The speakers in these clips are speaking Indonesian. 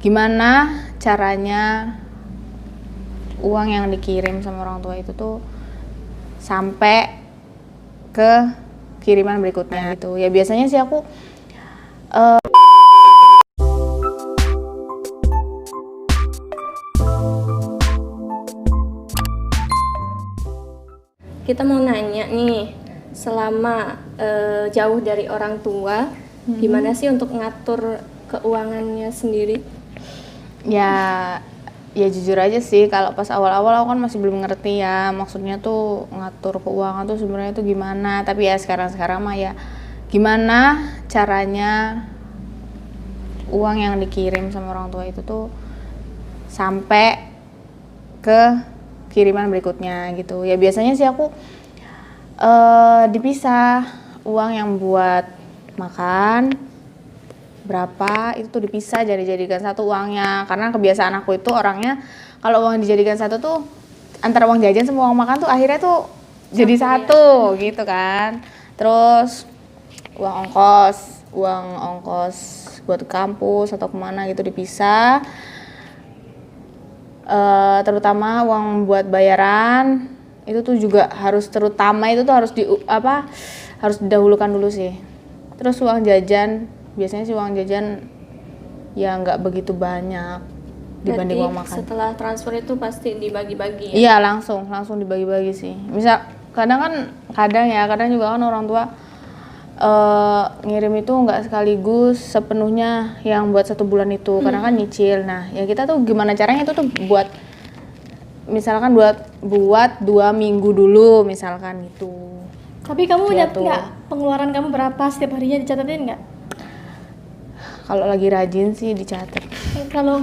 gimana caranya uang yang dikirim sama orang tua itu tuh sampai ke kiriman berikutnya gitu. Ya biasanya sih aku kita mau nanya nih, selama jauh dari orang tua, gimana sih untuk ngatur keuangannya sendiri? ya jujur aja sih, kalau pas awal-awal aku kan masih belum ngerti ya maksudnya tuh ngatur keuangan tuh sebenarnya tuh gimana. Tapi ya sekarang mah ya gimana caranya uang yang dikirim sama orang tua itu tuh sampai ke kiriman berikutnya gitu. Ya biasanya sih aku dipisah, uang yang buat makan berapa itu tuh dipisah, jadikan satu uangnya. Karena kebiasaan aku itu orangnya kalau uang dijadikan satu tuh antara uang jajan sama uang makan tuh akhirnya tuh jadi satu gitu kan. Terus uang ongkos buat ke kampus atau kemana gitu dipisah. Terutama uang buat bayaran itu tuh juga harus, terutama itu tuh harus harus didahulukan dulu sih. Terus uang jajan, biasanya sih uang jajan ya nggak begitu banyak dibanding uang makan. Setelah transfer itu pasti dibagi-bagi ya? Iya, langsung dibagi-bagi sih. Misal kadang juga kan orang tua ngirim itu nggak sekaligus sepenuhnya yang buat 1 bulan itu, karena kan nyicil. Nah ya kita tuh gimana caranya itu tuh buat misalkan buat 2 minggu dulu misalkan gitu. Tapi kamu lihat nggak pengeluaran kamu berapa setiap harinya, dicatatin nggak? Kalau lagi rajin sih dicatat. Kalau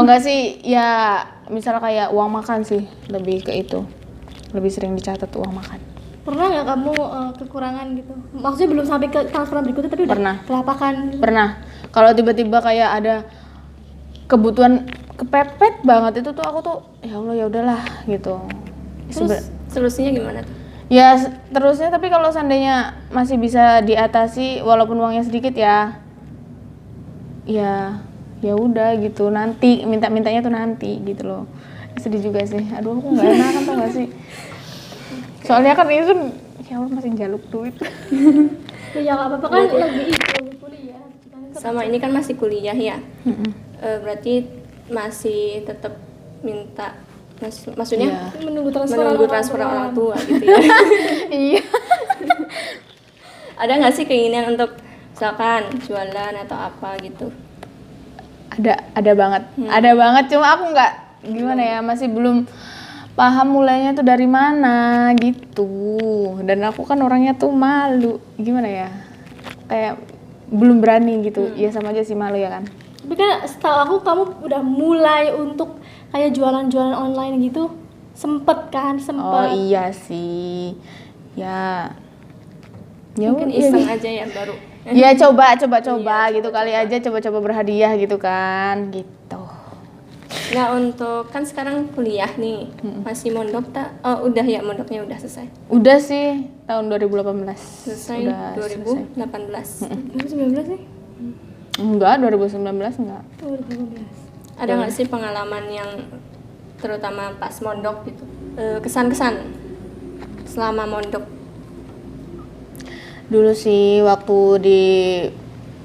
enggak sih ya misal kayak uang makan sih, lebih ke itu, lebih sering dicatat uang makan. Pernah nggak kamu kekurangan gitu? Maksudnya belum sampai ke transferan berikutnya tapi udah kelapakan gitu? Pernah. Kalau tiba-tiba kayak ada kebutuhan kepepet banget itu tuh aku tuh ya Allah ya udahlah gitu. Terus solusinya gimana tuh? Ya terusnya, tapi kalau seandainya masih bisa diatasi walaupun uangnya sedikit ya udah gitu, nanti mintanya tuh nanti gitu loh. Sedih juga sih, aduh aku nggak enakan tau gak sih, soalnya kan itu ya Allah masih jaluk duit. Ya nggak apa-apa kan, lagi kuliah. Sama ini kan masih kuliah ya. Berarti masih tetap minta, maksudnya menunggu transfer orang tua gitu ya. Iya. Ada nggak sih keinginan untuk misalkan jualan atau apa gitu? Ada banget, cuma aku nggak gimana ya, masih belum paham mulainya tuh dari mana gitu. Dan aku kan orangnya tuh malu, gimana ya, kayak belum berani gitu. Ya sama aja sih malu ya kan. Tapi kan setahu aku kamu udah mulai untuk kayak jualan-jualan online gitu, sempet. Oh iya sih, ya mungkin iseng aja ya baru. Ya coba gitu kali aja, coba berhadiah gitu kan gitu. Nah untuk kan sekarang kuliah nih, masih mondok tak? Oh udah ya, mondoknya udah selesai? Udah sih, tahun 2018. Selesai udah 2018. 2019 nih? Enggak, 2019 enggak. 2015. Ada nggak sih pengalaman yang terutama pas mondok gitu, kesan-kesan selama mondok? Dulu sih waktu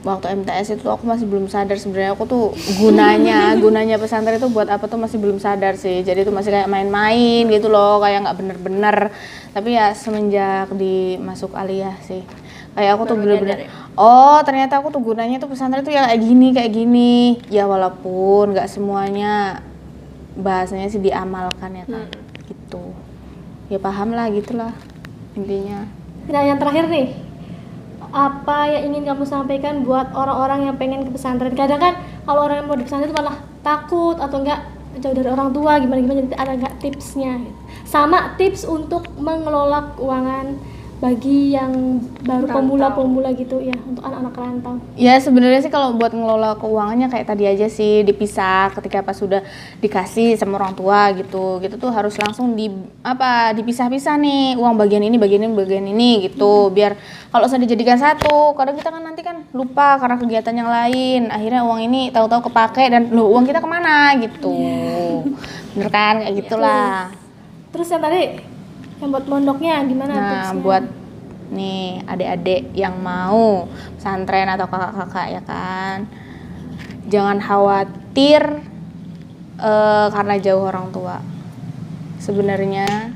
MTS itu aku masih belum sadar sebenarnya aku tuh gunanya pesantren itu buat apa tuh masih belum sadar sih. Jadi itu masih kayak main-main gitu loh, kayak nggak bener-bener. Tapi ya semenjak dimasuk aliyah sih, kayak aku tuh bener-bener oh ternyata aku tuh gunanya tuh pesantren tuh ya kayak gini. Ya walaupun nggak semuanya bahasanya sih diamalkan ya kan, gitu. Ya paham lah gitulah intinya. Nah yang terakhir nih, apa yang ingin kamu sampaikan buat orang-orang yang pengen ke pesantren? Kadang kan kalau orang yang mau di pesantren itu malah takut atau enggak jauh dari orang tua, gimana, jadi ada nggak tipsnya gitu. Sama tips untuk mengelola keuangan bagi yang baru Rantau. pemula-pemula gitu ya, untuk anak-anak rantau? Ya sebenarnya sih kalau buat ngelola keuangannya kayak tadi aja sih, dipisah ketika pas sudah dikasih sama orang tua gitu tuh harus langsung dipisah-pisah nih, uang bagian ini gitu, biar kalau usah dijadikan satu. Kadang kita kan nanti kan lupa karena kegiatan yang lain, akhirnya uang ini tahu-tahu kepake dan loh uang kita kemana gitu. Bener kan kayak gitulah. Terus yang tadi yang buat pondoknya gimana Nah, tipsnya? buat nih adik-adik yang mau pesantren atau kakak-kakak ya kan, jangan khawatir karena jauh orang tua. Sebenarnya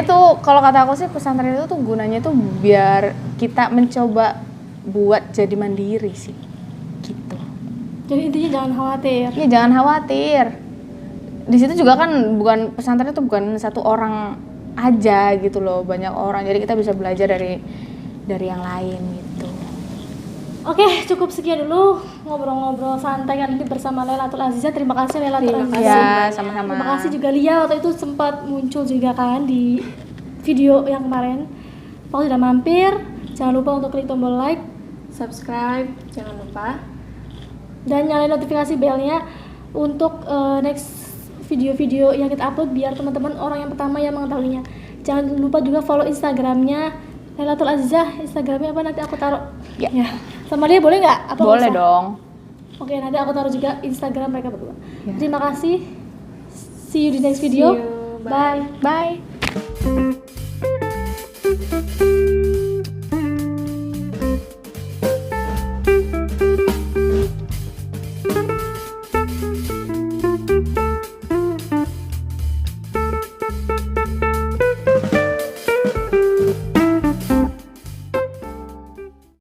tuh kalau kata aku sih pesantren itu tuh gunanya tuh biar kita mencoba buat jadi mandiri sih, gitu. Jadi intinya jangan khawatir. Ya jangan khawatir. Di situ juga kan pesantren itu bukan satu orang aja gitu loh, banyak orang. Jadi kita bisa belajar dari yang lain gitu. Oke, cukup sekian dulu ngobrol-ngobrol santai kali ini bersama Lailatul Azizah. Terima kasih Lailatul Terima Azizah. kasih. Ya, sama-sama. Terima kasih juga Lia, waktu itu sempat muncul juga kan di video yang kemarin. Kalau sudah mampir, jangan lupa untuk klik tombol like Subscribe, jangan lupa. dan nyalain notifikasi belnya untuk next video-video yang kita upload biar teman-teman orang yang pertama yang mengetahuinya. Jangan lupa juga follow Instagramnya Lailatul Azizah. Instagramnya apa nanti aku taruh? Ya. Sama dia boleh nggak? Apa nggak Boleh usah? dong. Oke, nanti aku taruh juga Instagram mereka berdua. Ya. Terima kasih. See you di next video. See you. Bye. Bye.